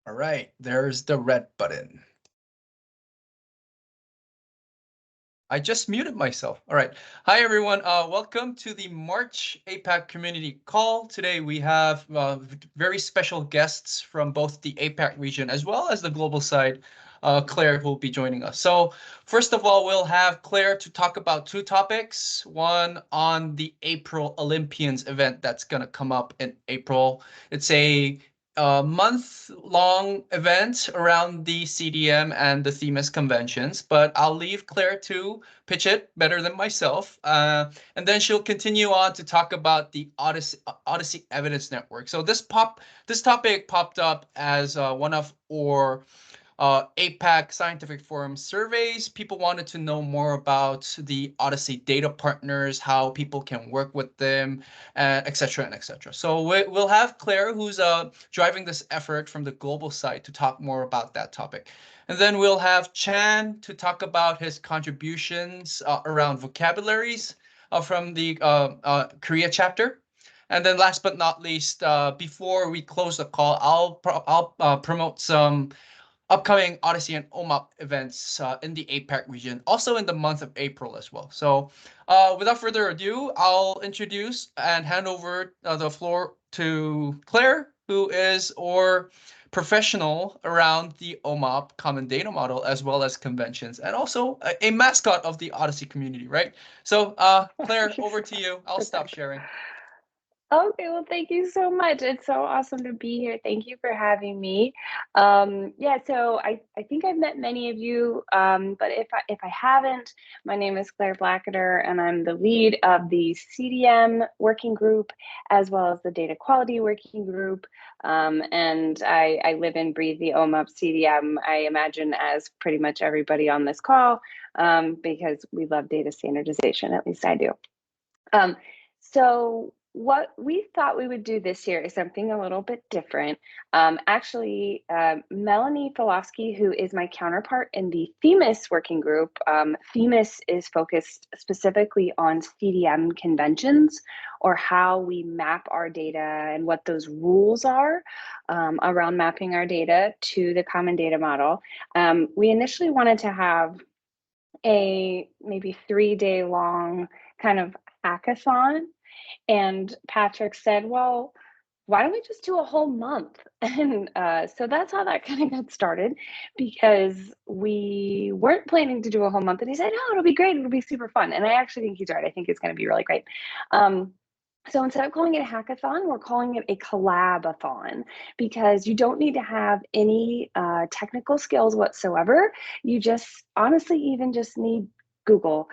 All right, there's the red button. I just muted myself. All right. Hi, everyone. Welcome to the March APAC community call. Today we have very special guests from both the APAC region as well as the global side. Claire will be joining us. So first of all, we'll have Claire to talk about two topics. One on the April Olympians event that's going to come up in April. It's a month-long event around the CDM and the Themis conventions, but I'll leave Claire to pitch it better than myself. And then she'll continue on to talk about the OHDSI Evidence Network. So this topic popped up as one of our APAC Scientific Forum surveys. People wanted to know more about the OHDSI data partners, how people can work with them, et cetera, and et cetera. So we'll have Claire, who's driving this effort from the global side, to talk more about that topic. And then we'll have Chan to talk about his contributions around vocabularies from the Korea chapter. And then last but not least, before we close the call, I'll promote some upcoming OHDSI and OMOP events in the APAC region, also in the month of April as well. So without further ado, I'll introduce and hand over the floor to Claire, who is our professional around the OMOP Common Data Model, as well as conventions, and also a mascot of the OHDSI community, right? So Claire, over to you. I'll stop sharing. Okay, well, thank you so much. It's so awesome to be here. Thank you for having me. Yeah, so I think I've met many of you, but if I haven't, my name is Claire Blacketer, and I'm the lead of the CDM working group, as well as the data quality working group. And I live and breathe the OMOP CDM, I imagine, as pretty much everybody on this call, because we love data standardization, at least I do. So what we thought we would do this year is something a little bit different. Actually, Melanie Filofsky, who is my counterpart in the Themis working group, Themis is focused specifically on CDM conventions, or how we map our data and what those rules are around mapping our data to the common data model. We initially wanted to have a maybe 3-day long kind of hackathon. And Patrick said, well, why don't we just do a whole month? And so that's how that kind of got started, because we weren't planning to do a whole month. And he said, no, it'll be great. It'll be super fun. And I actually think he's right. I think it's going to be really great. So instead of calling it a hackathon, we're calling it a collabathon, because you don't need to have any technical skills whatsoever. You just honestly even just need Google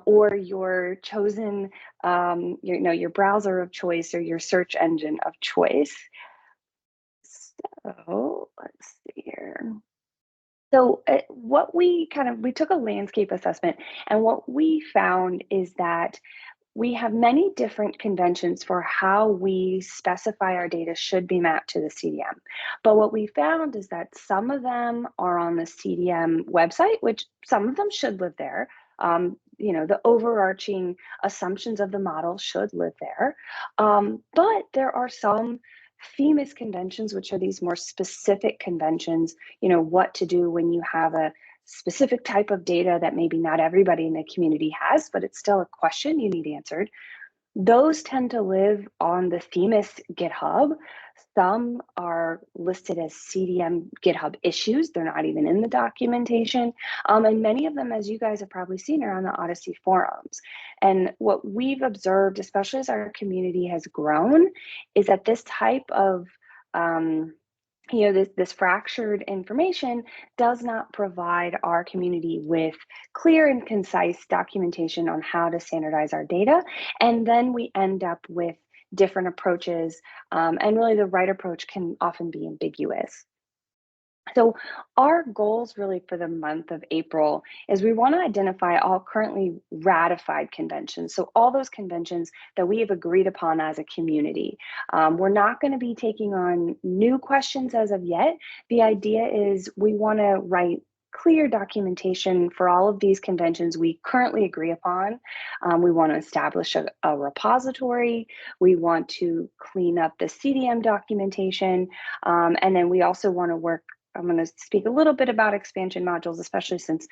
or your chosen, your browser of choice or your search engine of choice. So let's see here. So we took a landscape assessment, and what we found is that we have many different conventions for how we specify our data should be mapped to the CDM. But what we found is that some of them are on the CDM website, which some of them should live there. The overarching assumptions of the model should live there. But there are some Themis conventions, which are these more specific conventions, what to do when you have a specific type of data that maybe not everybody in the community has, but it's still a question you need answered. Those tend to live on the Themis GitHub. Some are listed as CDM GitHub issues. They're not even in the documentation. And many of them, as you guys have probably seen, are on the OHDSI forums. And what we've observed, especially as our community has grown, is that this type of this fractured information does not provide our community with clear and concise documentation on how to standardize our data. And then we end up with different approaches, and really the right approach can often be ambiguous. So our goals really for the month of April is we want to identify all currently ratified conventions. So all those conventions that we have agreed upon as a community. We're not going to be taking on new questions as of yet. The idea is we want to write clear documentation for all of these conventions we currently agree upon. We want to establish a repository. We want to clean up the CDM documentation. And then we also want to work, I'm going to speak a little bit about expansion modules, especially since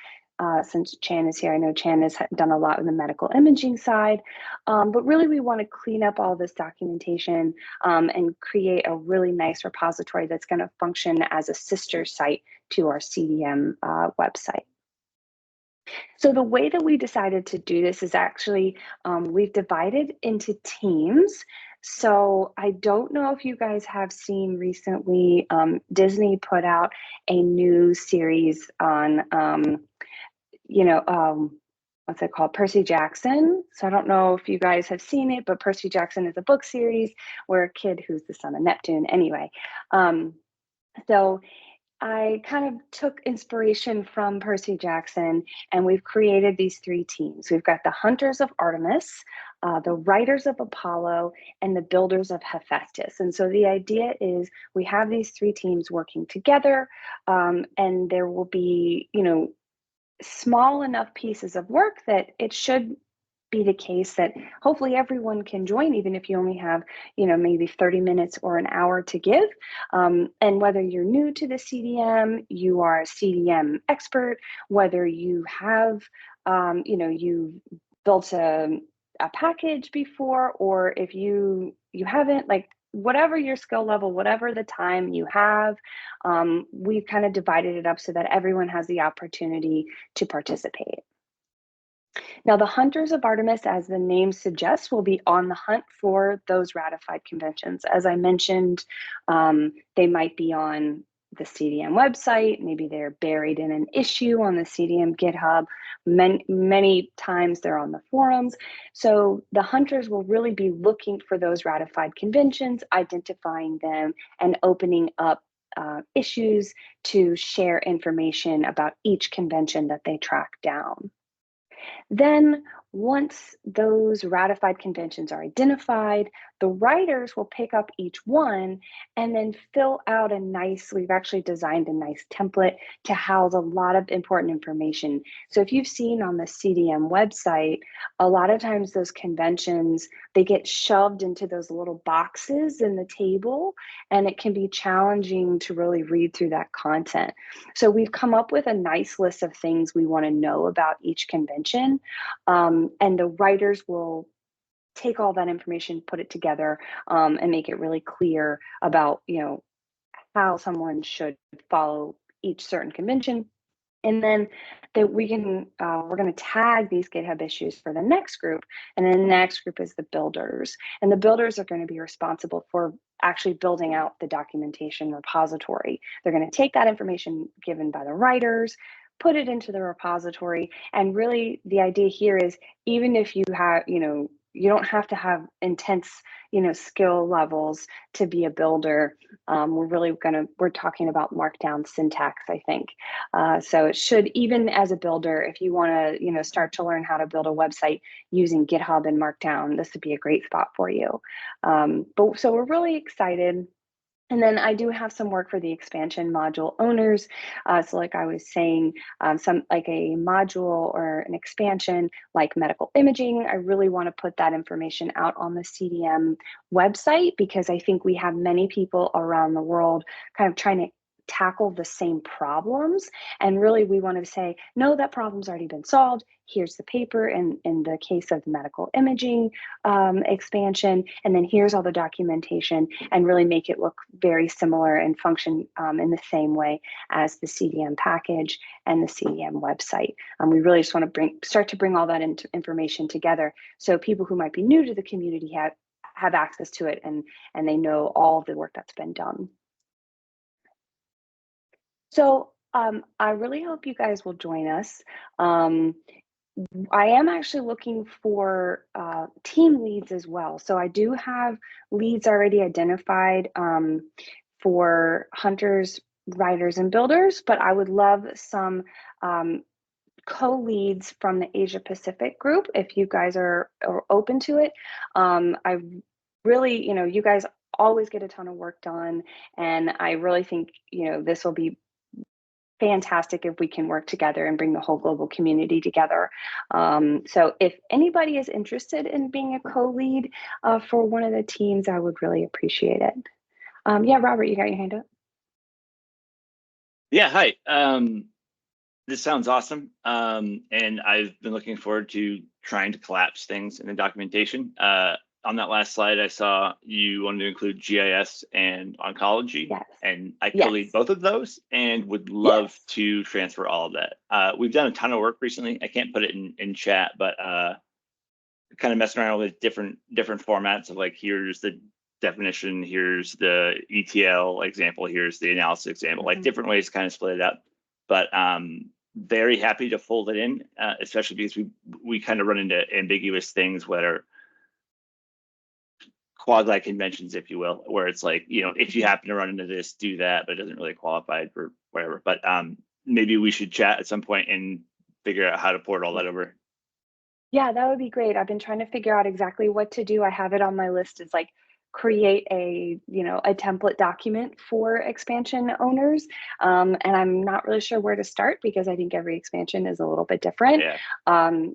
Chan is here. I know Chan has done a lot in the medical imaging side, but really we want to clean up all this documentation and create a really nice repository that's going to function as a sister site to our CDM website. So the way that we decided to do this is actually we've divided into teams. So I don't know if you guys have seen recently, Disney put out a new series on what's it called? Percy Jackson. So I don't know if you guys have seen it, but Percy Jackson is a book series where a kid who's the son of Neptune. Anyway, so I kind of took inspiration from Percy Jackson, and we've created these 3 teams. We've got the Hunters of Artemis, the Riders of Apollo, and the Builders of Hephaestus. And so the idea is we have these 3 teams working together, and there will be, small enough pieces of work that it should be the case that hopefully everyone can join, even if you only have, maybe 30 minutes or an hour to give. And whether you're new to the CDM, you are a CDM expert, whether you have, you've built a package before, or if you haven't, like, whatever your skill level, whatever the time you have, we've kind of divided it up so that everyone has the opportunity to participate. Now, the Hunters of Artemis, as the name suggests, will be on the hunt for those ratified conventions. As I mentioned, they might be on the CDM website, maybe they're buried in an issue on the CDM GitHub. Many times they're on the forums. So the hunters will really be looking for those ratified conventions, identifying them, and opening up issues to share information about each convention that they track down. Then, once those ratified conventions are identified, the writers will pick up each one and then fill out we've actually designed a nice template to house a lot of important information. So if you've seen on the CDM website, a lot of times those conventions, they get shoved into those little boxes in the table, and it can be challenging to really read through that content. So we've come up with a nice list of things we want to know about each convention. And the writers will take all that information, put it together, and make it really clear about, how someone should follow each certain convention. And then that we're going to tag these GitHub issues for the next group. And then the next group is the builders. And the builders are going to be responsible for actually building out the documentation repository. They're going to take that information given by the writers, put it into the repository. And really the idea here is, even if you have, you don't have to have intense, skill levels to be a builder. We're talking about markdown syntax, I think. So it should, even as a builder, if you want to, start to learn how to build a website using GitHub and Markdown, this would be a great spot for you. So we're really excited. And then I do have some work for the expansion module owners. So like I was saying, some like a module or an expansion like medical imaging, I really want to put that information out on the CDM website, because I think we have many people around the world kind of trying to tackle the same problems. And really we want to say, no, that problem's already been solved. Here's the paper in the case of medical imaging expansion. And then here's all the documentation, and really make it look very similar and function in the same way as the CDM package and the CDM website. We really just want to start to bring all that information together, so people who might be new to the community have access to it, and they know all of the work that's been done. So I really hope you guys will join us. I am actually looking for team leads as well. So I do have leads already identified for hunters, writers, and builders, but I would love some co-leads from the Asia Pacific group if you guys are open to it. I really, you guys always get a ton of work done, and I really think, this will be fantastic if we can work together and bring the whole global community together. So if anybody is interested in being a co-lead for one of the teams, I would really appreciate it. Yeah, Robert, you got your hand up? Yeah, hi. This sounds awesome. And I've been looking forward to trying to collapse things in the documentation. On that last slide, I saw you wanted to include GIS and oncology. Yes. And I co-lead both of those and would love to transfer all of that. We've done a ton of work recently. I can't put it in chat, but kind of messing around with different formats of like, here's the definition, here's the ETL example, here's the analysis example, like different ways to kind of split it up. But very happy to fold it in, especially because we kind of run into ambiguous things that are quasi conventions, if you will, where it's like, you know, if you happen to run into this, do that, but it doesn't really qualify for whatever. But maybe we should chat at some point and figure out how to port all that over. Yeah, that would be great. I've been trying to figure out exactly what to do. I have it on my list. It's like create a template document for expansion owners. And I'm not really sure where to start because I think every expansion is a little bit different. Yeah.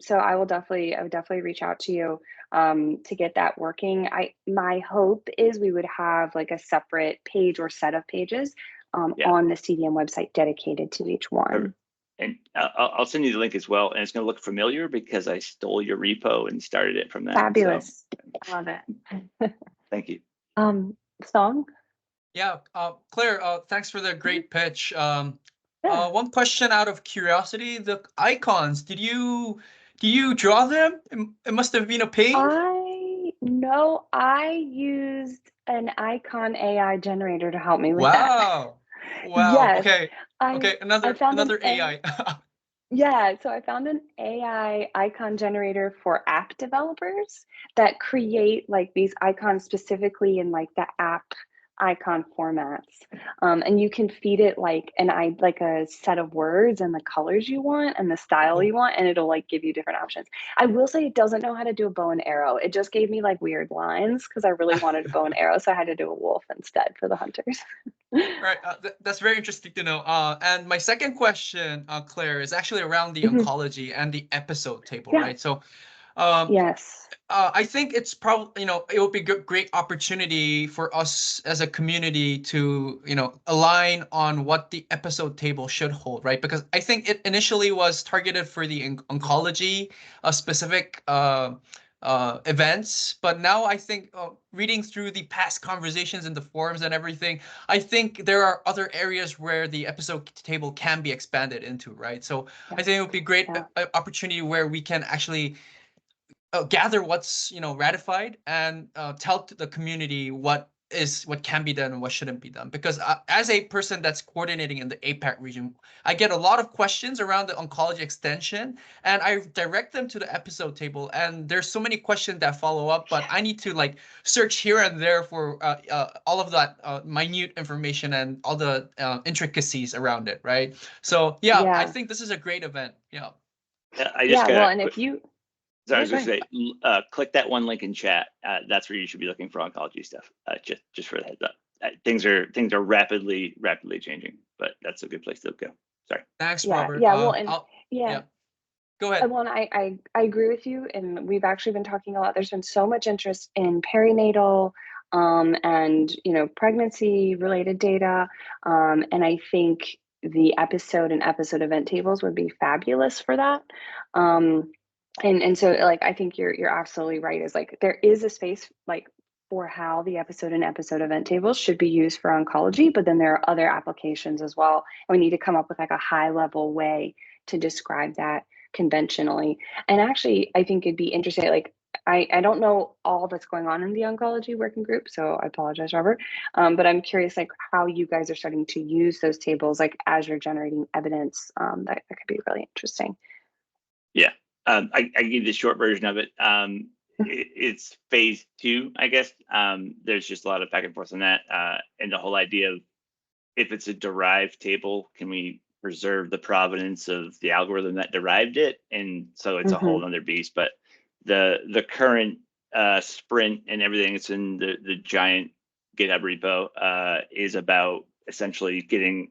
So I would definitely reach out to you to get that working. My hope is we would have like a separate page or set of pages on the CDM website dedicated to each one. And I'll send you the link as well. And it's going to look familiar because I stole your repo and started it from that. Fabulous. So. I love it. Thank you. Song? Yeah, Claire, thanks for the great pitch. One question out of curiosity, the icons, do you draw them? It must have been a pain. I used an icon AI generator to help me with that. Wow. Yes, Okay. Okay, another AI. Yeah, so I found an AI icon generator for app developers that create like these icons specifically in like the app icon formats. And you can feed it like a set of words and the colors you want and the style you want, and it'll like give you different options. I will say it doesn't know how to do a bow and arrow. It just gave me like weird lines because I really wanted a bow and arrow, so I had to do a wolf instead for the hunters. Right, that's very interesting to know. And my second question, Claire, is actually around the oncology and the episode table, right? So, yes. I think it's probably, it would be a great opportunity for us as a community to, align on what the episode table should hold, right? Because I think it initially was targeted for the oncology specific events, but now I think reading through the past conversations in the forums and everything, I think there are other areas where the episode table can be expanded into, right? So I think it would be a great opportunity where we can actually gather what's ratified and tell to the community what can be done and what shouldn't be done. Because as a person that's coordinating in the APAC region, I get a lot of questions around the oncology extension, and I direct them to the episode table. And there's so many questions that follow up, but I need to like search here and there for all of that minute information and all the intricacies around it, right? So yeah, I think this is a great event. Yeah. And if you. So I was going to say, click that one link in chat. That's where you should be looking for oncology stuff. Just for the heads up, things are rapidly changing, but that's a good place to go. Sorry. Thanks, Robert. Go ahead. Well, and I agree with you, and we've actually been talking a lot. There's been so much interest in perinatal and pregnancy related data, and I think the episode and episode event tables would be fabulous for that. And so like I think you're absolutely right. Is like there is a space like for how the episode and episode event tables should be used for oncology, but then there are other applications as well. And we need to come up with like a high level way to describe that conventionally. And actually, I think it'd be interesting. Like I don't know all that's going on in the oncology working group, so I apologize, Robert. But I'm curious like how you guys are starting to use those tables like as you're generating evidence. That could be really interesting. Yeah. I give you the short version of it. It's phase 2, I guess. There's just a lot of back and forth on that. And the whole idea of if it's a derived table, can we preserve the provenance of the algorithm that derived it? And so it's a whole other beast. But the current sprint and everything that's in the giant GitHub repo is about essentially getting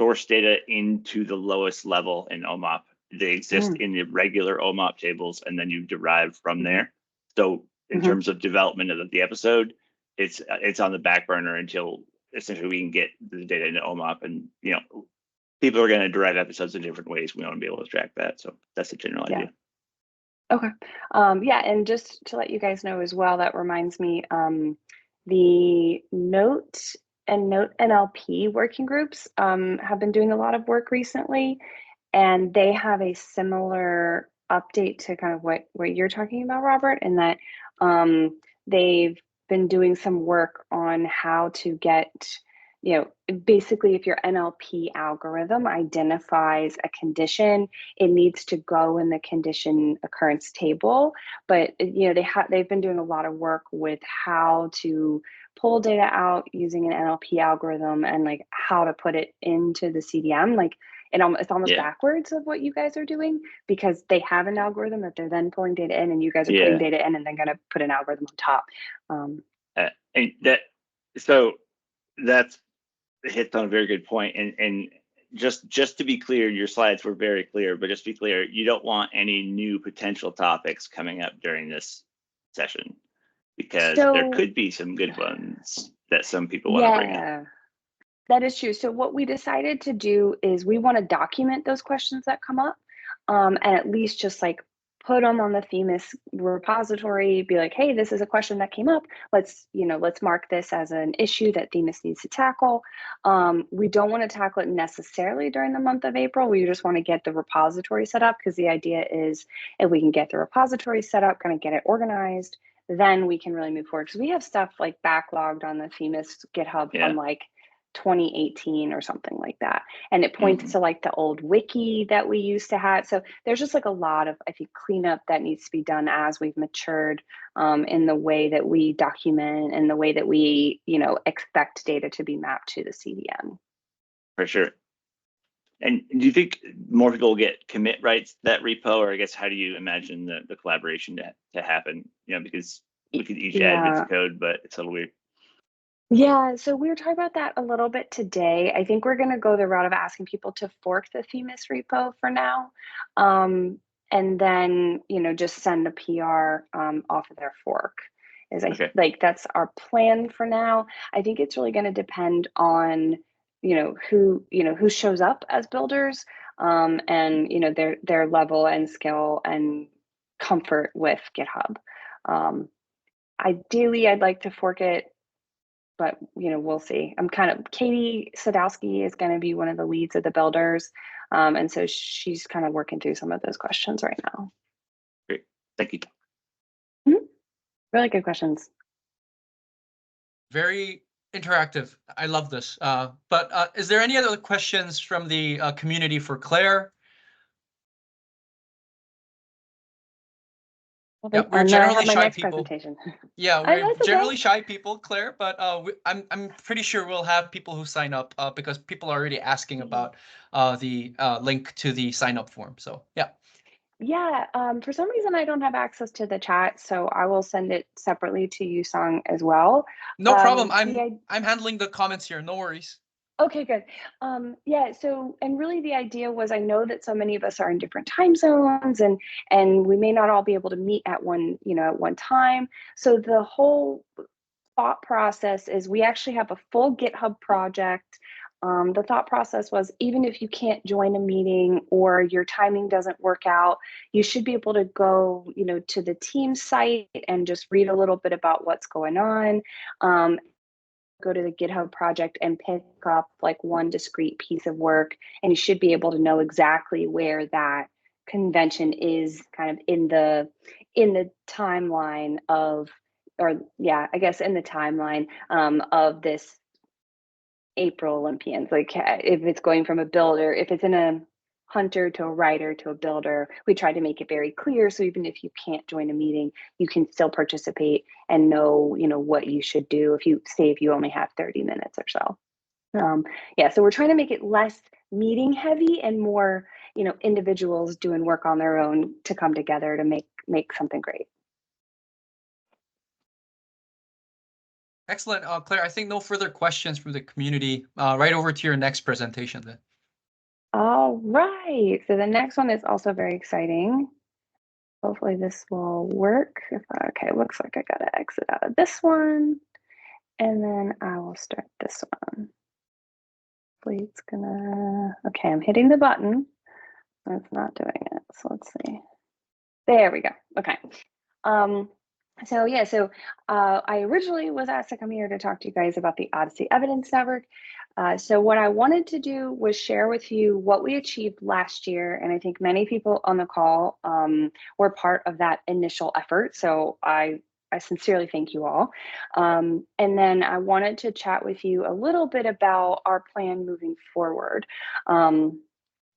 source data into the lowest level in OMOP. They exist in the regular OMOP tables, and then you derive from there. So in terms of development of the episode, it's on the back burner until essentially we can get the data into OMOP, and people are going to derive episodes in different ways. We want to be able to track that. So that's the general idea. Okay. Yeah, and just to let you guys know as well, that reminds me, the Note and Note NLP working groups have been doing a lot of work recently, and they have a similar update to kind of what you're talking about, Robert, in that they've been doing some work on how to get, basically if your NLP algorithm identifies a condition, it needs to go in the condition occurrence table. But they've been doing a lot of work with how to pull data out using an NLP algorithm and like how to put it into the CDM. Like it's almost backwards of what you guys are doing, because they have an algorithm that they're then pulling data in, and you guys are putting data in and then going to put an algorithm on top. And that hits on a very good point. And just to be clear, your slides were very clear, but just to be clear, you don't want any new potential topics coming up during this session, because there could be some good ones that some people want to bring up. That is true. So what we decided to do is we want to document those questions that come up, and at least just like put them on the Themis repository, be like, hey, this is a question that came up. Let's mark this as an issue that Themis needs to tackle. We don't want to tackle it necessarily during the month of April. We just want to get the repository set up, because the idea is if we can get the repository set up, kind of get it organized, then we can really move forward. Because we have stuff like backlogged on the Themis GitHub from like 2018 or something like that, and it points to like the old wiki that we used to have. So there's just like a lot of, I think, cleanup that needs to be done as we've matured in the way that we document and the way that we expect data to be mapped to the CDM. For sure. And do you think more people will get commit rights to that repo, or I guess how do you imagine the collaboration to happen? Because we could each add bits of code, but it's a little weird. Yeah, so we were talking about that a little bit today. I think we're going to go the route of asking people to fork the Themis repo for now, and then just send a PR off of their fork. Like that's our plan for now. I think it's really going to depend on who shows up as builders, and their level and skill and comfort with GitHub. Ideally, I'd like to fork it, but we'll see. Katie Sadowski is going to be one of the leads of the builders, and so she's kind of working through some of those questions right now. Great, thank you. Really good questions. Very interactive. I love this. But is there any other questions from the community for Claire? Yeah, we're generally shy people. Yeah, we're generally shy people, Claire, but I'm pretty sure we'll have people who sign up because people are already asking about the link to the sign up form. So yeah. Yeah, for some reason I don't have access to the chat, so I will send it separately to you, Seng, as well. No problem. I'm handling the comments here. No worries. Okay, good. Yeah, so, and really the idea was, I know that so many of us are in different time zones, and we may not all be able to meet at one time. So the whole thought process is we actually have a full GitHub project. The thought process was, even if you can't join a meeting or your timing doesn't work out, you should be able to go, to the team site and just read a little bit about what's going on. Go to the GitHub project and pick up like one discrete piece of work, and you should be able to know exactly where that convention is kind of in the timeline of, in the timeline of this April Olympians. Like if it's going from a builder, if it's in a hunter to a writer to a builder, we try to make it very clear. So even if you can't join a meeting, you can still participate and know, what you should do if you only have 30 minutes or so. So we're trying to make it less meeting heavy and more, individuals doing work on their own to come together to make something great. Excellent, Claire. I think no further questions from the community. Right over to your next presentation then. All right, so the next one is also very exciting. Hopefully this will work. Okay, looks like I gotta exit out of this one, and then I will start this one. Hopefully it's gonna, okay, I'm hitting the button. It's not doing it, so let's see. There we go, okay. So yeah, I originally was asked to come here to talk to you guys about the OHDSI Evidence Network. So what I wanted to do was share with you what we achieved last year, and I think many people on the call were part of that initial effort. So I sincerely thank you all. And then I wanted to chat with you a little bit about our plan moving forward. And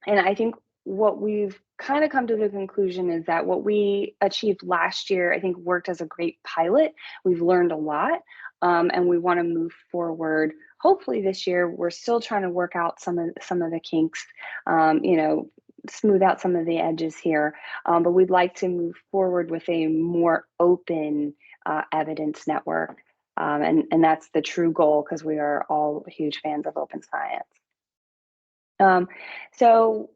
I think what we've kind of come to the conclusion is that what we achieved last year, I think, worked as a great pilot. We've learned a lot, and we want to move forward. Hopefully this year, we're still trying to work out some of the kinks, you know, smooth out some of the edges here, but we'd like to move forward with a more open evidence network. And that's the true goal, because we are all huge fans of open science. So,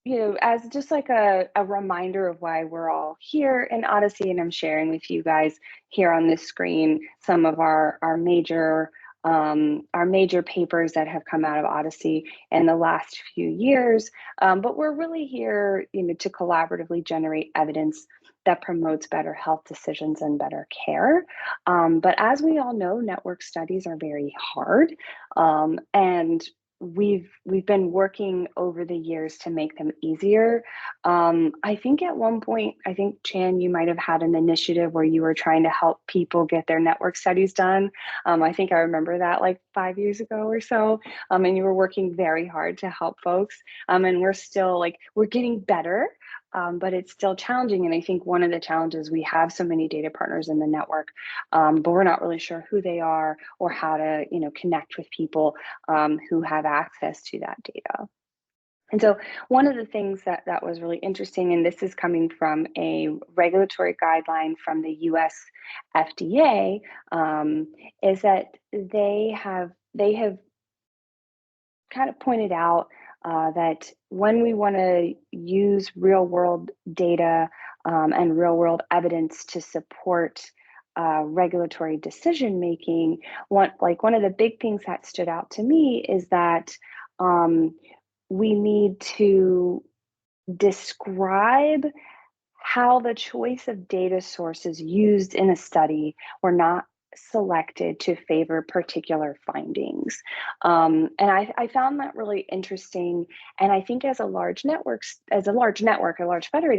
you know, as just like a reminder of why we're all here in OHDSI, and I'm sharing with you guys here on this screen some of our major papers that have come out of OHDSI in the last few years. But we're really here, you know, to collaboratively generate evidence that promotes better health decisions and better care. But as we all know, network studies are very hard, and we've been working over the years to make them easier. I think at one point, I think Chan, you might have had an initiative where you were trying to help people get their network studies done. I think I remember that like 5 years ago or so. And you were working very hard to help folks. And we're still we're getting better. But it's still challenging. And I think one of the challenges, we have so many data partners in the network, but we're not really sure who they are or how to, you know, connect with people who have access to that data. And so one of the things that was really interesting, and this is coming from a regulatory guideline from the US FDA, is that they have kind of pointed out that when we want to use real world data and real world evidence to support regulatory decision making, one of the big things that stood out to me is that we need to describe how the choice of data sources used in a study were not selected to favor particular findings. And I found that really interesting. And I think as a large federated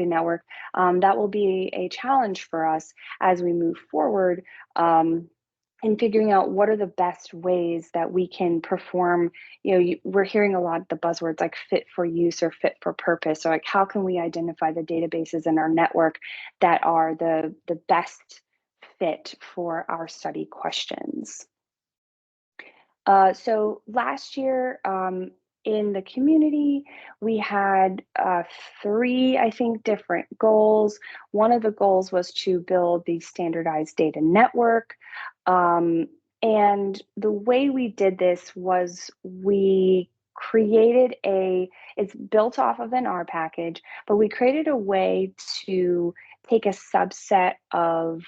network, that will be a challenge for us as we move forward. And figuring out what are the best ways that we can perform, you know, we're hearing a lot of the buzzwords like fit for use or fit for purpose. So like, how can we identify the databases in our network that are the best fit for our study questions? So last year, in the community, we had 3, I think, different goals. One of the goals was to build the standardized data network. And the way we did this was we created it's built off of an R package, but we created a way to take a subset of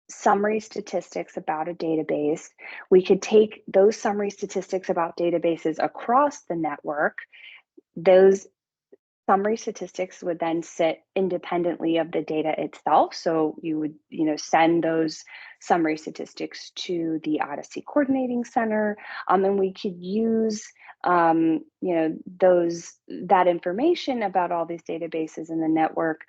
summary statistics about a database. We could take those summary statistics about databases across the network. Those summary statistics would then sit independently of the data itself. So you would, you know, send those summary statistics to the OHDSI Coordinating Center, and we could use, you know, that information about all these databases in the network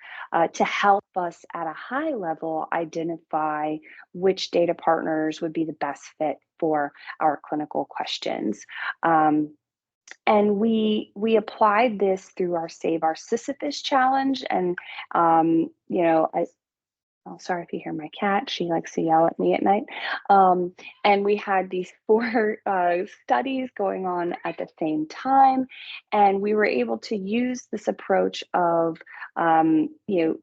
to help us at a high level identify which data partners would be the best fit for our clinical questions. And we applied this through our Save Our Sisyphus challenge. And, you know, oh, sorry if you hear my cat, she likes to yell at me at night. And we had these 4 studies going on at the same time. And we were able to use this approach of, you know,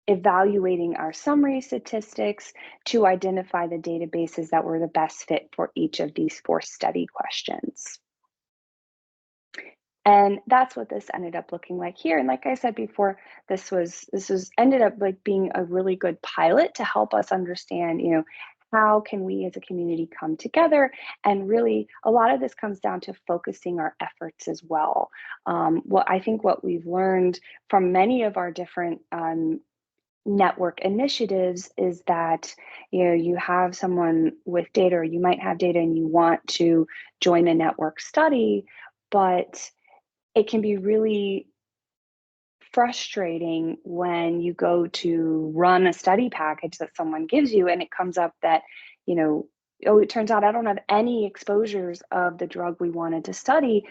evaluating our summary statistics to identify the databases that were the best fit for each of these 4 study questions. And that's what this ended up looking like here. And like I said before, this ended up like being a really good pilot to help us understand, how can we as a community come together? And really, a lot of this comes down to focusing our efforts as well. I think what we've learned from many of our different network initiatives is that you have someone with data, or you might have data and you want to join a network study, but it can be really frustrating when you go to run a study package that someone gives you and it comes up that, oh, it turns out I don't have any exposures of the drug we wanted to study,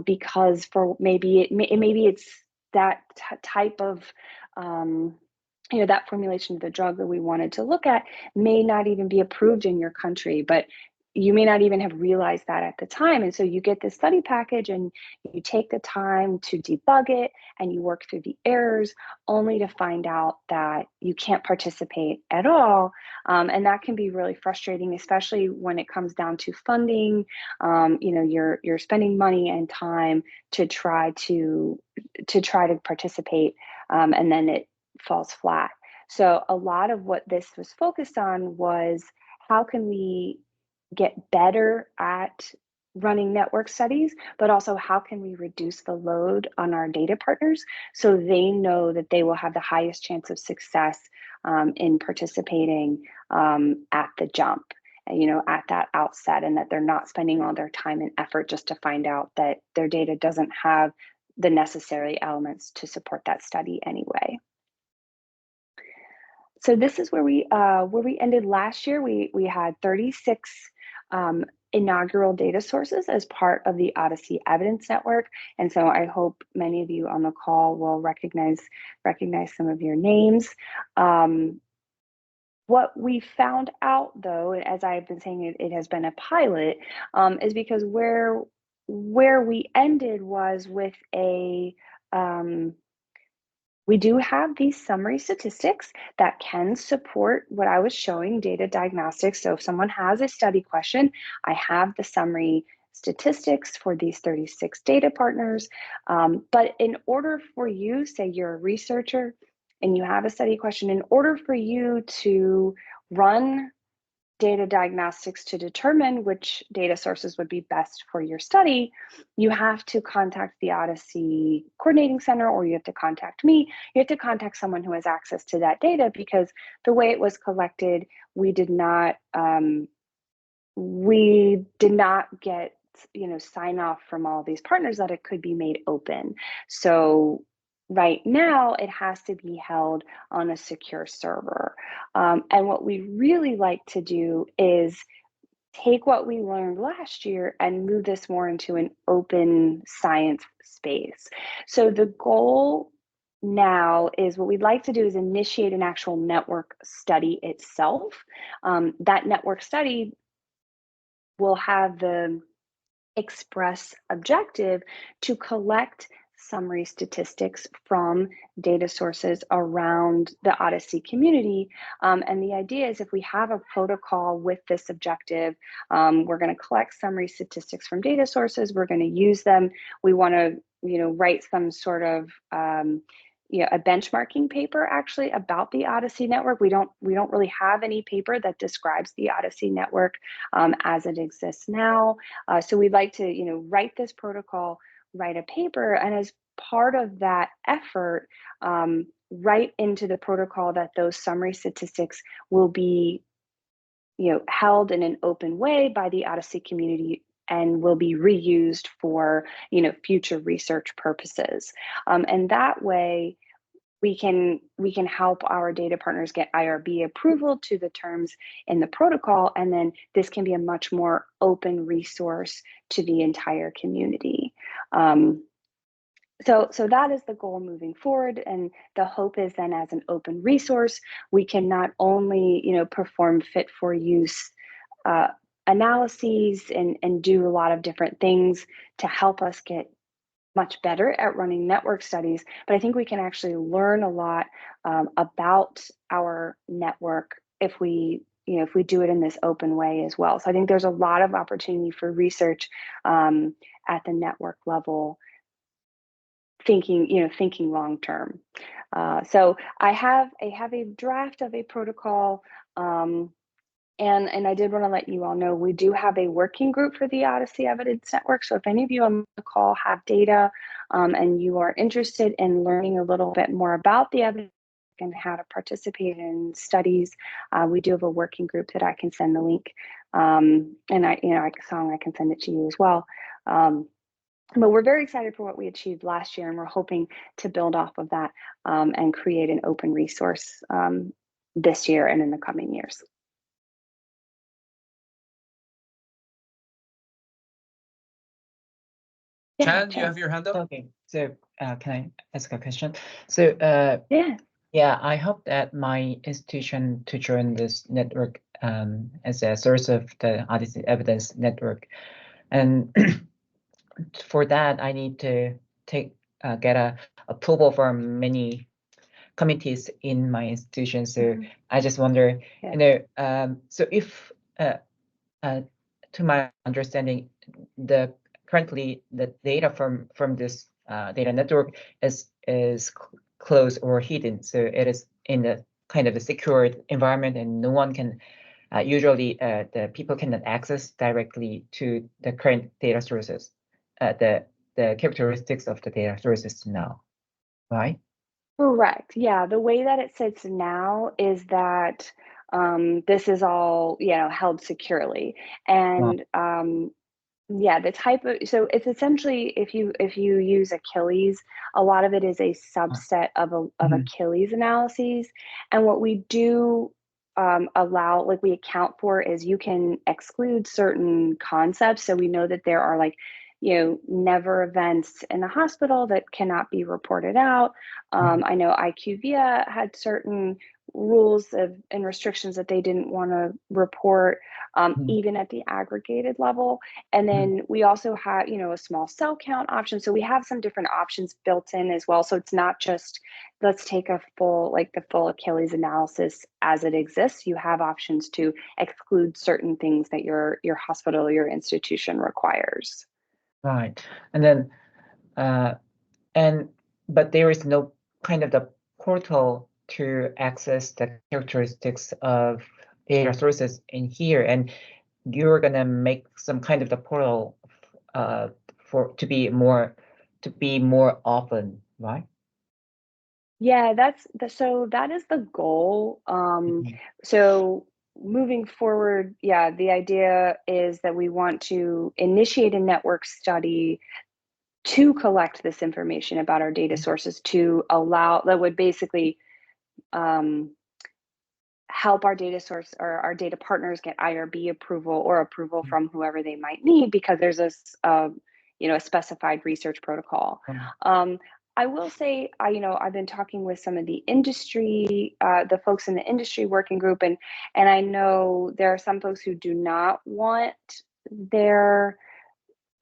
because for maybe it's that type of that formulation of the drug that we wanted to look at may not even be approved in your country, but you may not even have realized that at the time. And so you get this study package and you take the time to debug it and you work through the errors, only to find out that you can't participate at all. And that can be really frustrating, especially when it comes down to funding. You're spending money and time to try to participate, and then it falls flat. So a lot of what this was focused on was, how can we get better at running network studies, but also how can we reduce the load on our data partners so they know that they will have the highest chance of success in participating at the jump, at that outset, and that they're not spending all their time and effort just to find out that their data doesn't have the necessary elements to support that study anyway. So this is where we ended last year. We had 36 inaugural data sources as part of the OHDSI Evidence Network, and so I hope many of you on the call will recognize some of your names. What we found out, though, as I've been saying, it has been a pilot, is because where we ended was with a we do have these summary statistics that can support what I was showing, data diagnostics. So if someone has a study question, I have the summary statistics for these 36 data partners. But in order for you, say you're a researcher and you have a study question, in order for you to run data diagnostics to determine which data sources would be best for your study, you have to contact the OHDSI Coordinating Center, or you have to contact me. You have to contact someone who has access to that data, because the way it was collected, we did not get sign off from all these partners that it could be made open. So right now, it has to be held on a secure server. And what we really like to do is take what we learned last year and move this more into an open science space. So the goal now is, what we'd like to do is initiate an actual network study itself. That network study will have the express objective to collect summary statistics from data sources around the OHDSI community. And the idea is, if we have a protocol with this objective, we're going to collect summary statistics from data sources, we're going to use them, we want to write some sort of a benchmarking paper actually about the OHDSI network. We don't really have any paper that describes the OHDSI network as it exists now. So we'd like to write this protocol, write a paper, and as part of that effort, write into the protocol that those summary statistics will be held in an open way by the OHDSI community and will be reused for future research purposes. And that way, we can help our data partners get IRB approval to the terms in the protocol, and then this can be a much more open resource to the entire community. So that is the goal moving forward, and the hope is then, as an open resource, we can not only perform fit for use analyses and do a lot of different things to help us get much better at running network studies, but I think we can actually learn a lot about our network if we do it in this open way as well. So I think there's a lot of opportunity for research at the network level thinking long term. So I have a draft of a protocol. And I did want to let you all know we do have a working group for the OHDSI Evidence Network. So if any of you on the call have data and you are interested in learning a little bit more about the evidence and how to participate in studies, we do have a working group that I can send the link. And I can send it to you as well. But we're very excited for what we achieved last year, and we're hoping to build off of that and create an open resource this year and in the coming years. Chan, you have your hand up? Okay, so can I ask a question? So yeah, I hope that my institution to join this network as a source of the OHDSI Evidence Network, and for that I need to get a approval from many committees in my institution. So I just wonder, so if to my understanding, currently the data from this data network is closed or hidden, so it is in a kind of a secured environment, and no one can usually the people cannot access directly to the current data sources, the characteristics of the data sources now, right? Correct. Yeah, the way that it sits now is that this is all held securely, and yeah, the type of, so it's essentially, if you use Achilles, a lot of it is a subset of Achilles analyses, and what we do allow, like we account for, is you can exclude certain concepts. So we know that there are never events in the hospital that cannot be reported out. I know IQVIA had certain rules and restrictions that they didn't want to report, even at the aggregated level. And then we also have, a small cell count option. So we have some different options built in as well. So it's not just, let's take the full Achilles analysis as it exists. You have options to exclude certain things that your hospital or your institution requires. Right. And then, but there is no kind of the portal to access the characteristics of data sources in here, and you're gonna make some kind of the portal to be more often, right? Yeah, so that is the goal. So moving forward, yeah, the idea is that we want to initiate a network study to collect this information about our data sources, to allow, that would basically help our data source or our data partners get IRB approval or approval from whoever they might need, because there's a specified research protocol. I will say, I've been talking with some of the industry, the folks in the industry working group, and I know there are some folks who do not want their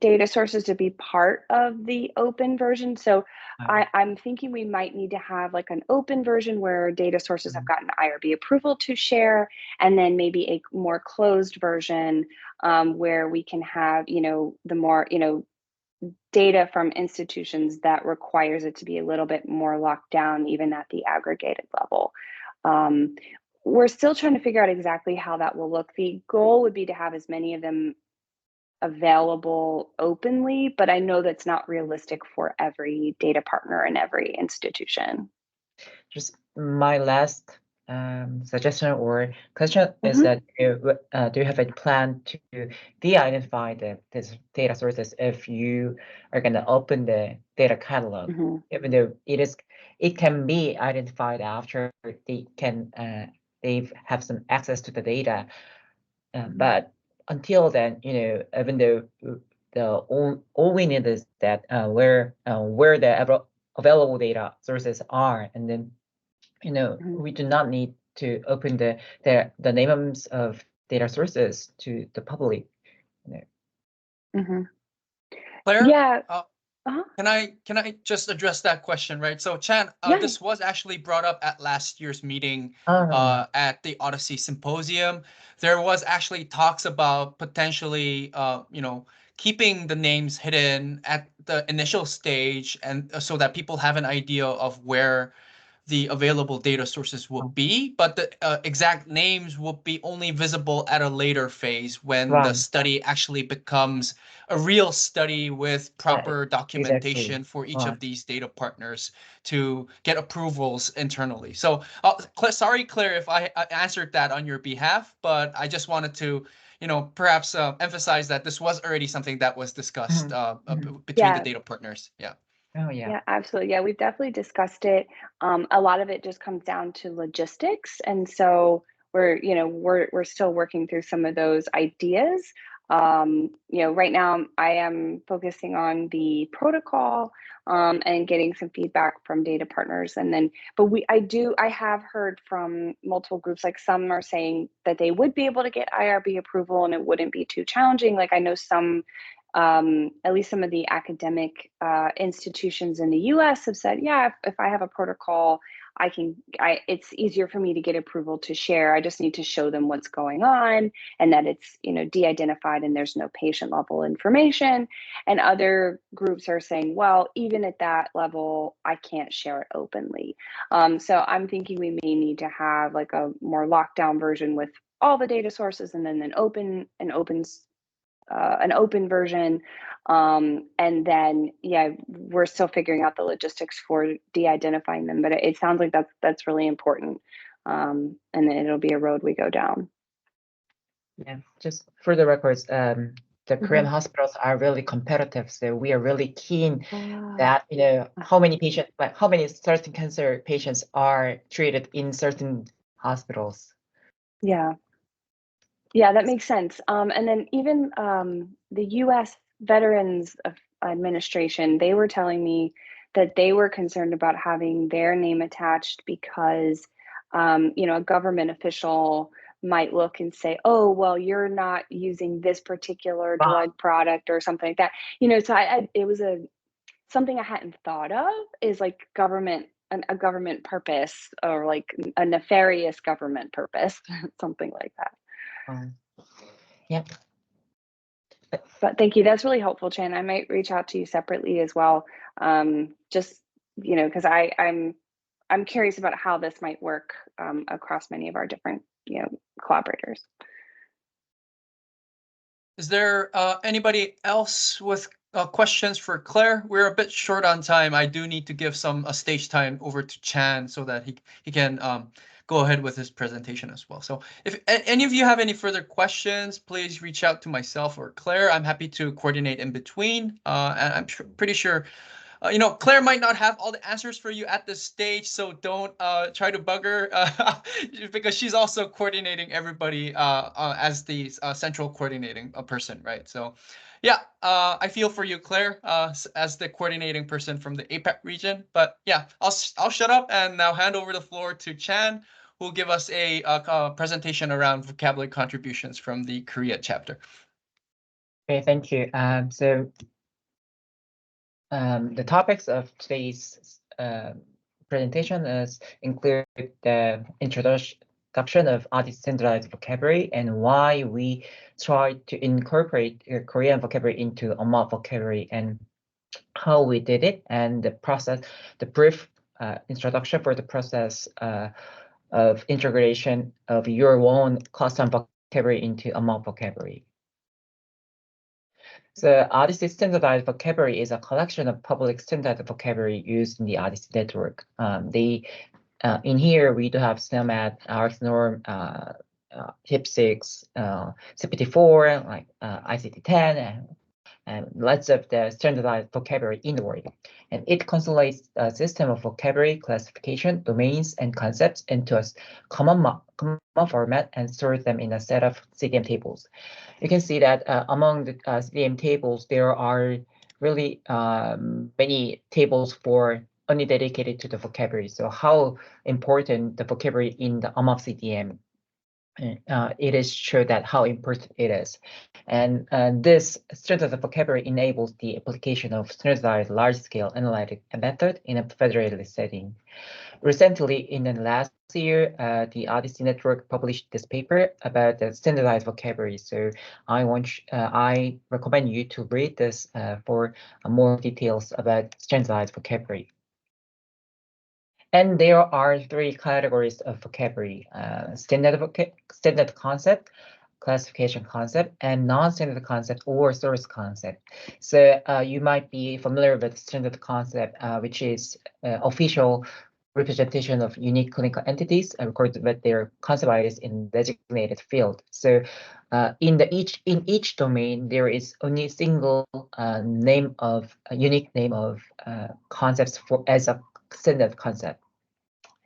data sources to be part of the open version. So I'm thinking we might need to have like an open version where data sources have gotten IRB approval to share, and then maybe a more closed version where we can have, the more, data from institutions that requires it to be a little bit more locked down, even at the aggregated level. We're still trying to figure out exactly how that will look. The goal would be to have as many of them available openly, but I know that's not realistic for every data partner in every institution. Just my last suggestion or question is that do you have a plan to de-identify these data sources if you are going to open the data catalog, even though it can be identified after they have some access to the data, but until then, even though all we need is that where the available data sources are, and then we do not need to open the names of data sources to the public. Claire, yeah. Can I just address that question, right? So Chan, this was actually brought up at last year's meeting at the OHDSI Symposium. There was actually talks about potentially, keeping the names hidden at the initial stage, and so that people have an idea of where the available data sources will be, but the exact names will be only visible at a later phase when the study actually becomes a real study with proper documentation for each of these data partners to get approvals internally. So sorry, Claire, if I answered that on your behalf, but I just wanted to, perhaps emphasize that this was already something that was discussed between the data partners. Yeah. Oh, yeah. Yeah, absolutely. Yeah, we've definitely discussed it. A lot of it just comes down to logistics. And so we're still working through some of those ideas. Right now I am focusing on the protocol and getting some feedback from data partners. And then, I have heard from multiple groups, like some are saying that they would be able to get IRB approval and it wouldn't be too challenging. Like I know some at least some of the academic institutions in the US have said, yeah, if I have a protocol, it's easier for me to get approval to share. I just need to show them what's going on and that it's, de-identified and there's no patient level information. And other groups are saying, well, even at that level, I can't share it openly. So I'm thinking we may need to have like a more lockdown version with all the data sources and then an open version. And then, we're still figuring out the logistics for de-identifying them, but it sounds like that's really important. And then it'll be a road we go down. Yeah, just for the records, the Korean hospitals are really competitive. So we are really keen that, how many certain cancer patients are treated in certain hospitals. Yeah. Yeah, that makes sense. And then even the US Veterans Administration, they were telling me that they were concerned about having their name attached because, a government official might look and say, oh, well, you're not using this particular drug product or something like that. So it was something I hadn't thought of is like a government purpose or like a nefarious government purpose, something like that. Yeah. But thank you. That's really helpful, Chan. I might reach out to you separately as well. Just, because I'm curious about how this might work across many of our different, collaborators. Is there anybody else with questions for Claire? We're a bit short on time. I do need to give some stage time over to Chan so that he can go ahead with his presentation as well. So if any of you have any further questions, please reach out to myself or Claire. I'm happy to coordinate in between. And I'm pretty sure, Claire might not have all the answers for you at this stage, so don't try to bug her because she's also coordinating everybody as the central coordinating person, right? So yeah, I feel for you, Claire, as the coordinating person from the APAC region. But yeah, I'll shut up and now hand over the floor to Chan, who will give us a presentation around vocabulary contributions from the Korea chapter. Okay, thank you. The topics of today's presentation include the introduction of OHDSI standardized vocabulary and why we try to incorporate Korean vocabulary into OMOP vocabulary and how we did it, and the brief introduction for the process of integration of your own custom vocabulary into OMOP vocabulary. So OHDSI standardized vocabulary is a collection of public standard vocabulary used in the OHDSI network. In here we do have SNOMED, ArcNorm, HIP6, CPT4, like ICD-10, and lots of the standardized vocabulary in the world. And it consolidates a system of vocabulary classification, domains, and concepts into a common format and stores them in a set of CDM tables. You can see that among the CDM tables, there are really many tables for only dedicated to the vocabulary. So how important the vocabulary in the OMOP CDM, it is true that how important it is. And this standardized vocabulary enables the application of standardized large-scale analytic method in a federated setting. Recently, in the last year, the OHDSI network published this paper about the standardized vocabulary. So I recommend you to read this for more details about standardized vocabulary. And there are 3 categories of vocabulary: standard concept, classification concept, and non-standard concept or source concept. So you might be familiar with standard concept, which is official representation of unique clinical entities recorded with their concept IDs in designated field. So in each domain, there is only a single unique name of concepts as a standard concept.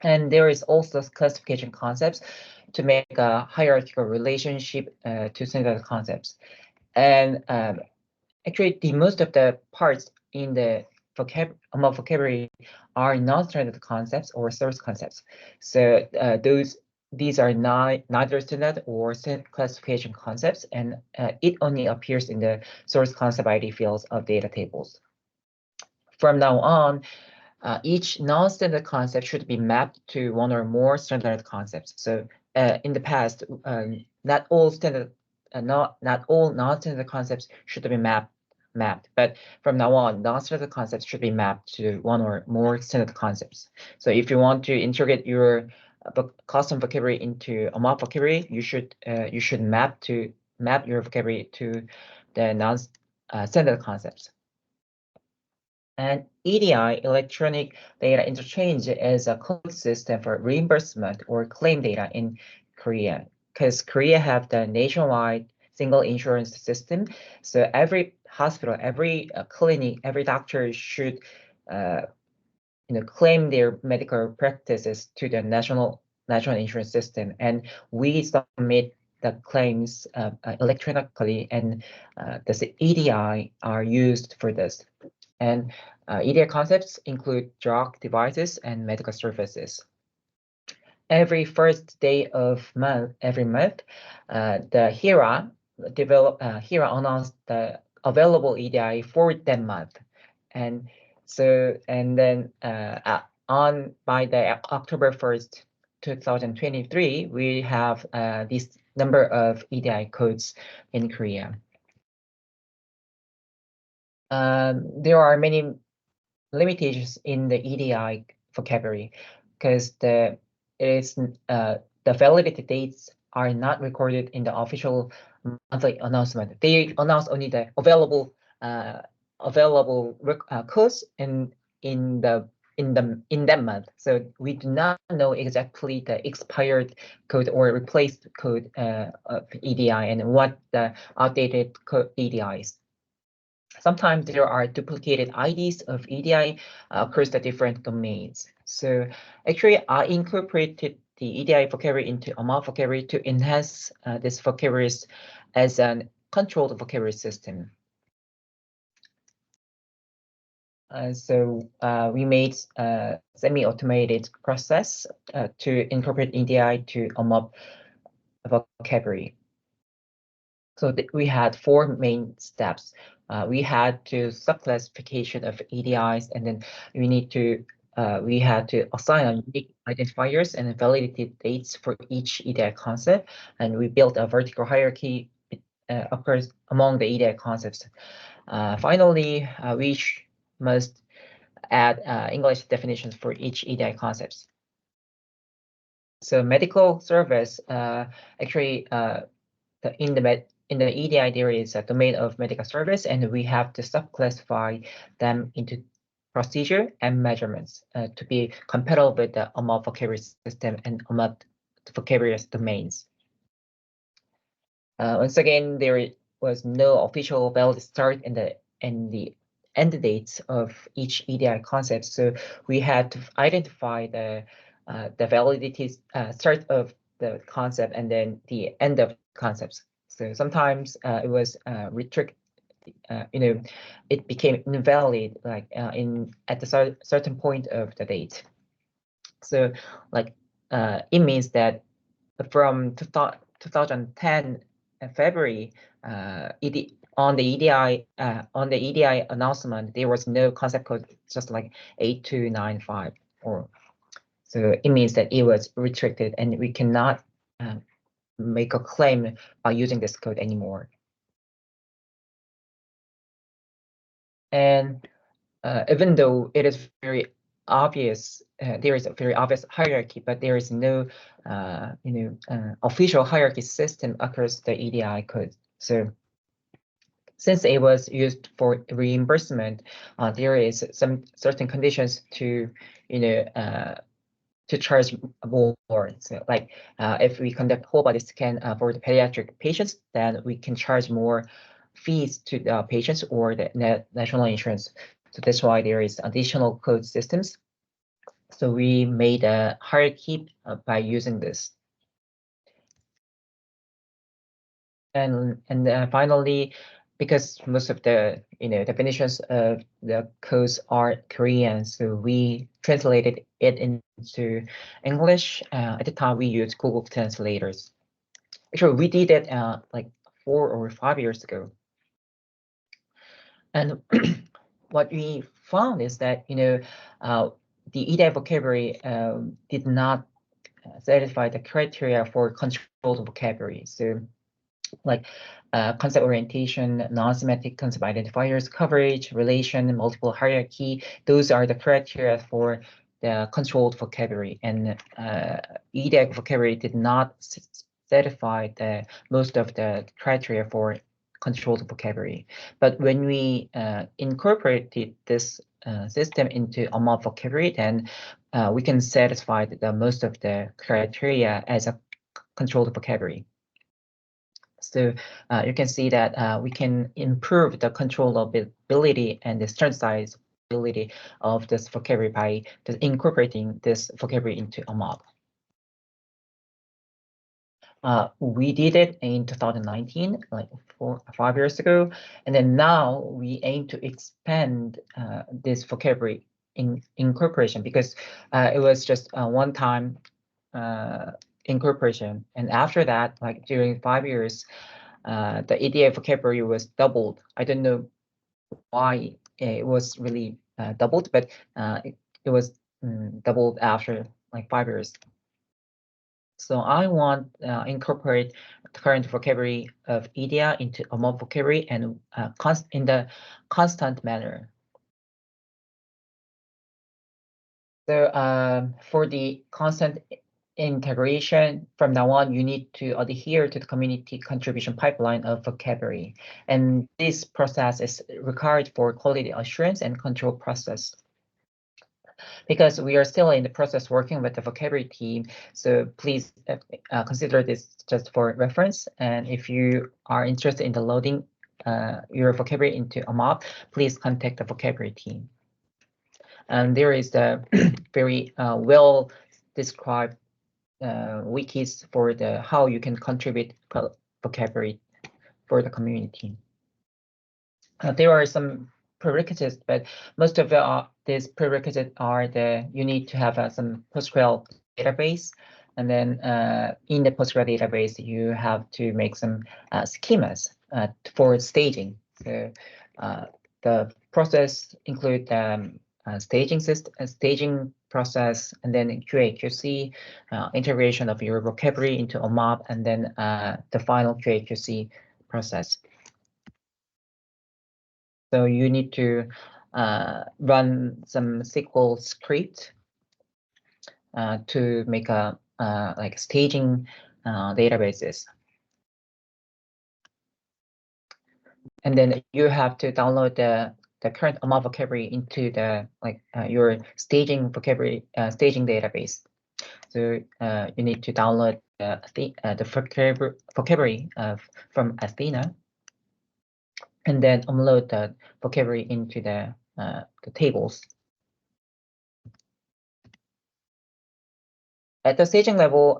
And there is also classification concepts to make a hierarchical relationship to standard concepts. And actually, most of the parts in the vocabulary are non-standard concepts or source concepts. So these are neither standard or classification concepts, and it only appears in the source concept ID fields of data tables. From now on, each non-standard concept should be mapped to one or more standard concepts. So in the past, not all non-standard concepts should be mapped, but from now on, non-standard concepts should be mapped to one or more standard concepts. So if you want to integrate your custom vocabulary into OMOP vocabulary, you should map your vocabulary to the non-standard concepts. And EDI, electronic data interchange, is a code system for reimbursement or claim data in Korea, because Korea have the nationwide single insurance system. So every hospital, every clinic, every doctor should claim their medical practices to the national insurance system, and we submit the claims electronically, and the EDI are used for this. And EDI concepts include drug, devices, and medical services. Every first day of every month, the HERA announced the available EDI for that month, and then by the October 1st, 2023, we have this number of EDI codes in Korea. There are many limitations in the EDI vocabulary because the validity dates are not recorded in the official monthly announcement. They announce only the available codes in that month. So we do not know exactly the expired code or replaced code of EDI and what the outdated code EDI is. Sometimes there are duplicated IDs of EDI across the different domains. So actually, I incorporated the EDI vocabulary into OMOP vocabulary to enhance this vocabulary as a controlled vocabulary system. So we made a semi-automated process to incorporate EDI to OMOP vocabulary. So we had 4 main steps. We had to subclassification of EDIs, and then we had to assign unique identifiers and validity dates for each EDI concept, and we built a vertical hierarchy occurs among the EDI concepts. Finally, we must add English definitions for each EDI concepts. So medical service, actually, in the EDI, there is a domain of medical service, and we have to subclassify them into procedure and measurements to be compatible with the OMOP vocabulary system and OMOP vocabulary domains. Once again, there was no official valid start and the end dates of each EDI concept, so we had to identify the validity start of the concept and then the end of concepts. So sometimes it was restricted, it became invalid like at the certain point of the date. So like it means that from 2010 February, on the EDI announcement, there was no concept code, just like 8295 or. So it means that it was restricted, and we cannot make a claim by using this code anymore. And even though it is very obvious, there is a very obvious hierarchy, but there is no, official hierarchy system across the EDI code. So since it was used for reimbursement, there is some certain conditions to, to charge more. So like if we conduct whole body scan for the pediatric patients, then we can charge more fees to the patients or the national insurance. So that's why there is additional code systems. So we made a hierarchy by using this. And finally, because most of the definitions of the codes are Korean, so we translated it into English. At the time, we used Google translators. Actually, we did it like 4 or 5 years ago. And what we found is that the EDI vocabulary did not satisfy the criteria for controlled vocabulary. So like concept orientation, non-semantic concept identifiers, coverage, relation, multiple hierarchy. Those are the criteria for the controlled vocabulary. And EDI vocabulary did not satisfy most of the criteria for controlled vocabulary. But when we incorporated this system into OMOP vocabulary, then we can satisfy most of the criteria as a controlled vocabulary. So you can see that we can improve the controllability and the standardizability of this vocabulary by just incorporating this vocabulary into OMOP. We did it in 2019, like 4 or 5 years ago, and then now we aim to expand this vocabulary incorporation because it was just a one-time incorporation, and after that, like during 5 years, the EDI vocabulary was doubled. I don't know why it was really doubled, but it was doubled after like 5 years. So I want incorporate the current vocabulary of EDI into OMOP vocabulary and in the constant manner. So for the constant integration, from now on, you need to adhere to the community contribution pipeline of vocabulary. And this process is required for quality assurance and control process. Because we are still in the process working with the vocabulary team, so please consider this just for reference. And if you are interested in loading your vocabulary into OMOP, please contact the vocabulary team. And there is a very well described wikis for how you can contribute vocabulary for the community. There are some prerequisites, but most of these prerequisites are you need to have some PostgreSQL database, and then in the PostgreSQL database you have to make some schemas for staging. So the process include staging process, and then QA/QC integration of your vocabulary into OMOP, and then the final QA/QC process. So you need to run some SQL script to make a like staging databases. And then you have to download the current OMOP vocabulary into your staging vocabulary staging database. So you need to download the vocabulary from Athena, and then upload the vocabulary into the tables. At the staging level,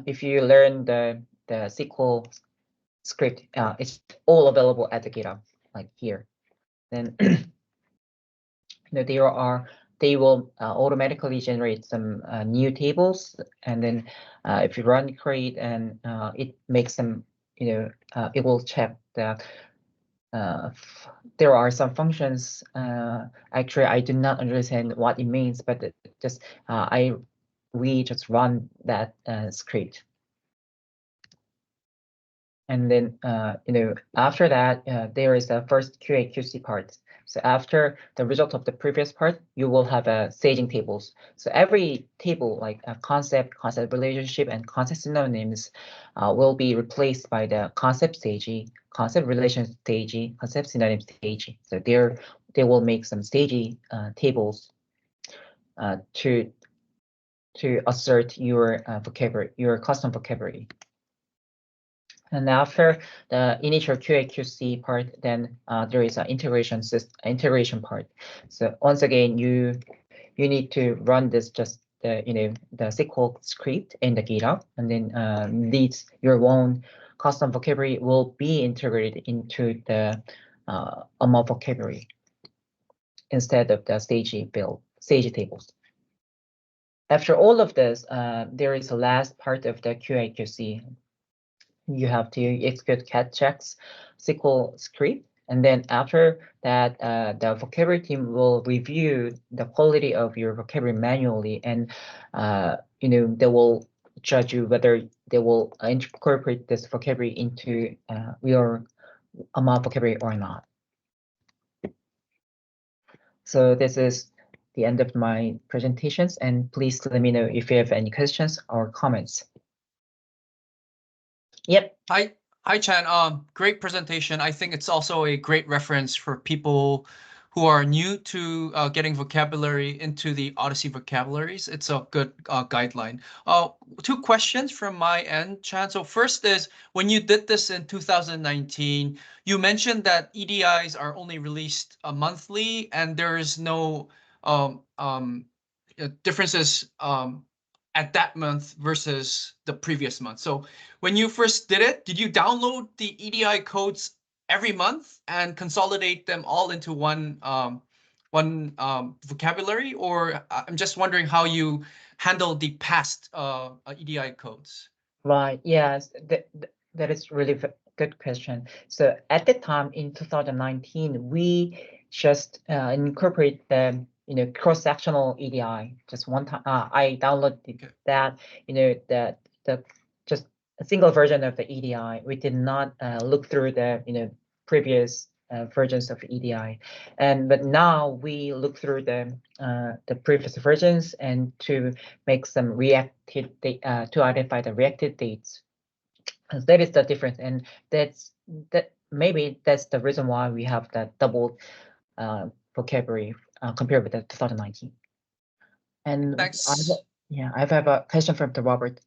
if you learn the SQL script, it's all available at the GitHub, like here. Then they will automatically generate some new tables, and then if you run create, and it makes them, it will check that there are some functions. Actually, I do not understand what it means, but just I we just run that script. And then, after that, there is the first QA/QC part. So after the result of the previous part, you will have staging tables. So every table, like a concept relationship, and concept synonyms, will be replaced by the concept staging, concept relation staging, concept synonym staging. So they will make some staging tables to assert your vocabulary, your custom vocabulary. And after the initial QA/QC part, then there is an integration part. So once again, you need to run this just the SQL script in the GitHub, and then your own custom vocabulary will be integrated into the OMOP vocabulary instead of the stage tables. After all of this, there is a last part of the QA/QC. You have to execute cat checks SQL script, and then after that, the vocabulary team will review the quality of your vocabulary manually, and they will judge you whether they will incorporate this vocabulary into your OMOP vocabulary or not. So this is the end of my presentations, and please let me know if you have any questions or comments. Yep. Hi, Chan. Great presentation. I think it's also a great reference for people who are new to getting vocabulary into the OHDSI vocabularies. It's a good guideline. 2 questions from my end, Chan. So first is, when you did this in 2019, you mentioned that EDIs are only released monthly, and there is no differences at that month versus the previous month. So when you first did it, did you download the EDI codes every month and consolidate them all into one vocabulary? Or I'm just wondering how you handle the past EDI codes. Right. Yes, that is really good question. So at the time in 2019, we just incorporate the cross-sectional EDI just one time. I downloaded that the just a single version of the EDI. We did not look through the previous versions of EDI, but now we look through the previous versions and to make some reactive to identify the reactive dates. That is the difference, and maybe that's the reason why we have that double vocabulary compared with the 2019. And thanks. I have a question from Robert.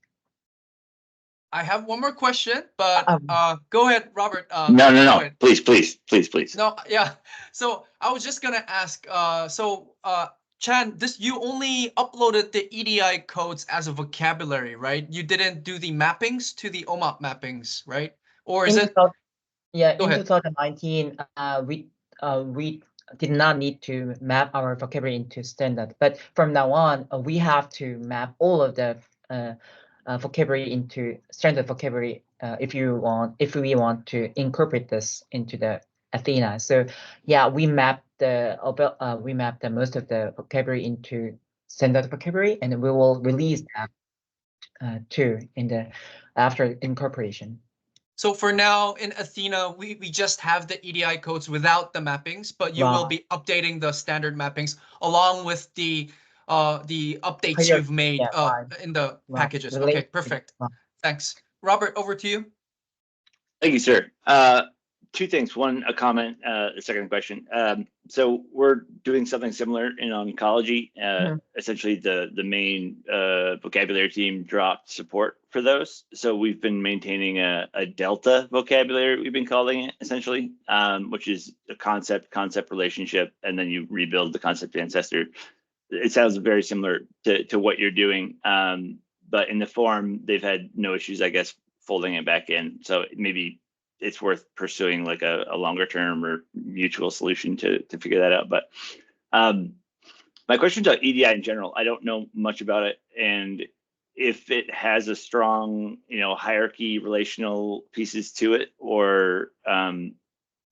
I have one more question, but go ahead, Robert. No. Please. No, yeah. So I was just gonna ask. Chan, you only uploaded the EDI codes as a vocabulary, right? You didn't do the mappings to the OMOP mappings, right? Or is it? Yeah, in 2019, we did not need to map our vocabulary into standard, but from now on, we have to map all of the vocabulary into standard vocabulary if we want to incorporate this into the Athena. So yeah, we mapped the most of the vocabulary into standard vocabulary, and we will release that too after incorporation. So for now in Athena, we just have the EDI codes without the mappings, but you will be updating the standard mappings along with the updates you've made in the packages. Okay, perfect. Thanks. Robert, over to you. Thank you, sir. 2 things. One, a comment, the second question. So we're doing something similar in oncology. Essentially, the main vocabulary team dropped support for those. So we've been maintaining a delta vocabulary, we've been calling it, essentially, which is a concept relationship, and then you rebuild the concept ancestor. It sounds very similar to what you're doing, but in the form, they've had no issues, I guess, folding it back in. So maybe it's worth pursuing like a longer term or mutual solution to figure that out. But my question about EDI in general, I don't know much about it, and if it has a strong, hierarchy, relational pieces to it, or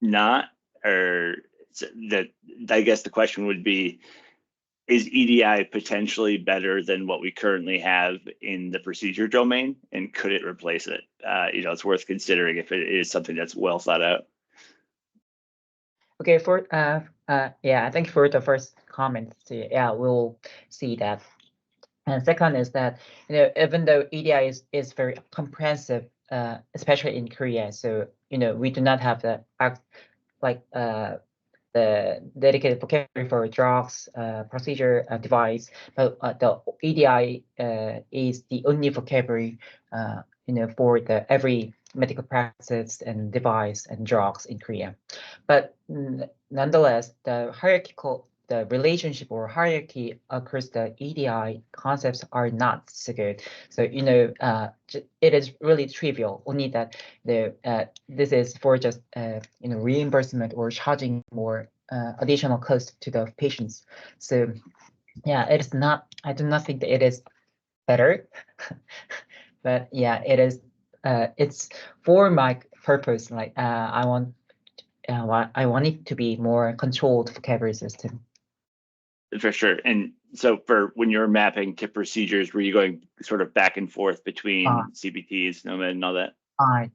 not, or that. I guess the question would be, is EDI potentially better than what we currently have in the procedure domain, and could it replace it? It's worth considering if it is something that's well thought out. Okay, for yeah, thank you for the first comment. So, yeah, we'll see that. And second is that, even though EDI is very comprehensive, especially in Korea, so we do not have the the dedicated vocabulary for drugs, procedure, device, but the EDI is the only vocabulary for the every medical practice and device and drugs in Korea. But nonetheless, the relationship or hierarchy across the EDI concepts are not so good. So it is really trivial. Only that this is for just reimbursement or charging more additional cost to the patients. So yeah, it is not. I do not think that it is better, but yeah, it is. It's for my purpose. Like I want it to be more controlled vocabulary system. For sure. And so for when you're mapping to procedures, were you going sort of back and forth between CBTs, SNOMED, and all that?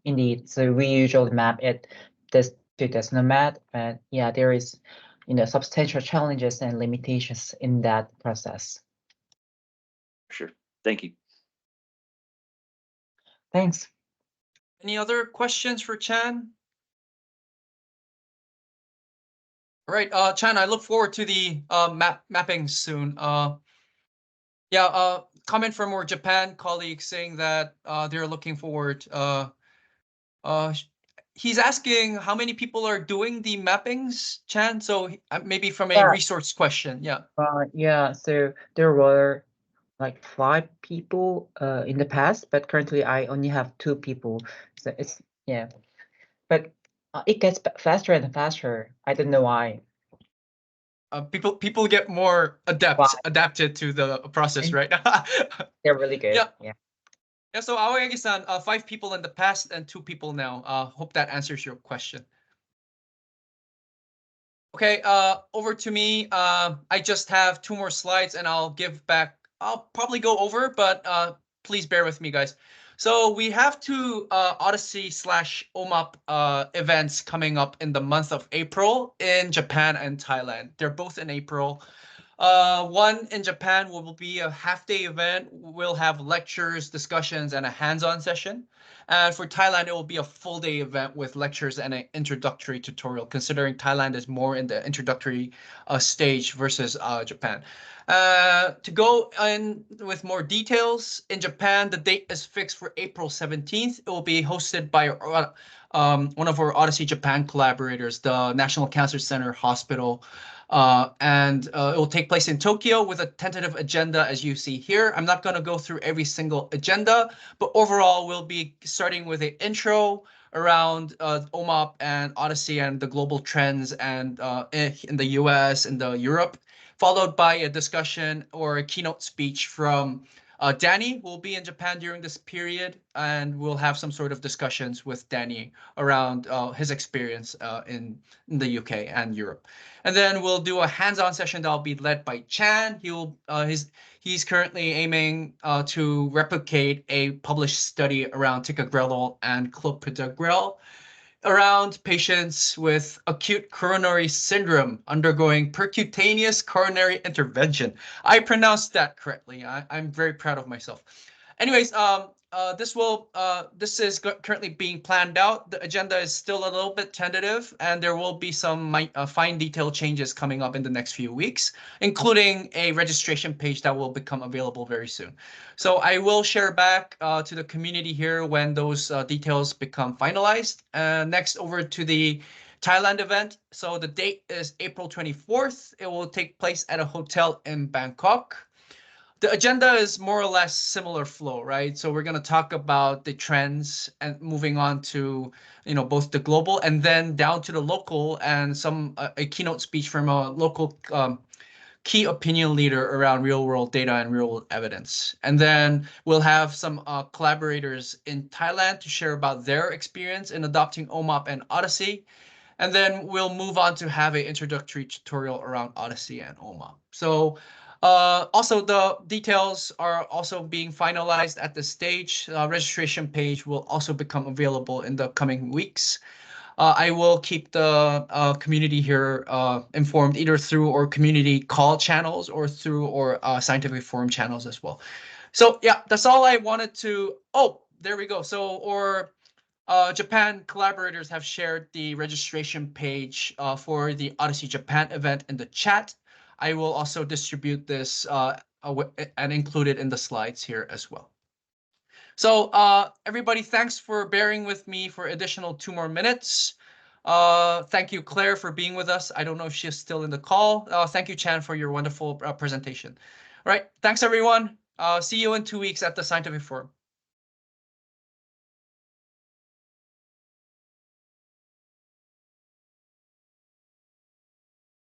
Indeed. So we usually map it to the SNOMED, but yeah, there is substantial challenges and limitations in that process. Sure. Thank you. Thanks. Any other questions for Chan? All right, Chan, I look forward to the mapping soon. Comment from our Japan colleague saying that they're looking forward. He's asking how many people are doing the mappings, Chan. So maybe from a resource question, yeah. Yeah. So there were like 5 people in the past, but currently I only have 2 people. So it's but it gets faster and faster. I don't know why. People get more adapted to the process, right? They're really good. Yeah. So Aoyagi-san, 5 people in the past and 2 people now. Hope that answers your question. Okay, over to me. I just have 2 more slides and I'll give back. I'll probably go over, but please bear with me, guys. So we have 2 OHDSI/OMOP events coming up in the month of April in Japan and Thailand. They're both in April. One in Japan will be a half-day event. We'll have lectures, discussions, and a hands-on session. And for Thailand, it will be a full-day event with lectures and an introductory tutorial, considering Thailand is more in the introductory stage versus Japan. To go in with more details, in Japan, the date is fixed for April 17th. It will be hosted by one of our OHDSI Japan collaborators, the National Cancer Center Hospital. And it will take place in Tokyo with a tentative agenda, as you see here. I'm not going to go through every single agenda, but overall, we'll be starting with an intro around OMOP and OHDSI and the global trends and in the US and Europe, followed by a discussion or a keynote speech from Danny, who will be in Japan during this period, and we'll have some sort of discussions with Danny around his experience in the UK and Europe. And then we'll do a hands-on session that will be led by Chan. He's currently aiming to replicate a published study around ticagrelor and clopidogrel around patients with acute coronary syndrome undergoing percutaneous coronary intervention. I pronounced that correctly. I'm very proud of myself. Anyways, this is currently being planned out. The agenda is still a little bit tentative, and there will be some fine detail changes coming up in the next few weeks, including a registration page that will become available very soon. So I will share back to the community here when those details become finalized. Next, over to the Thailand event. So the date is April 24th. It will take place at a hotel in Bangkok. The agenda is more or less similar flow, right? So we're going to talk about the trends and moving on to, both the global and then down to the local, and a keynote speech from a local key opinion leader around real world data and real world evidence. And then we'll have some collaborators in Thailand to share about their experience in adopting OMOP and OHDSI. And then we'll move on to have an introductory tutorial around OHDSI and OMOP. So Also, the details are also being finalized at this stage. Registration page will also become available in the coming weeks. I will keep the community here informed either through our community call channels or through our scientific forum channels as well. So yeah, that's all I wanted to. Oh, there we go. So our Japan collaborators have shared the registration page for the OHDSI Japan event in the chat. I will also distribute this and include it in the slides here as well. So everybody, thanks for bearing with me for additional 2 more minutes. Thank you, Claire, for being with us. I don't know if she's still in the call. Thank you, Chan, for your wonderful presentation. All right, thanks, everyone. See you in 2 weeks at the Scientific Forum.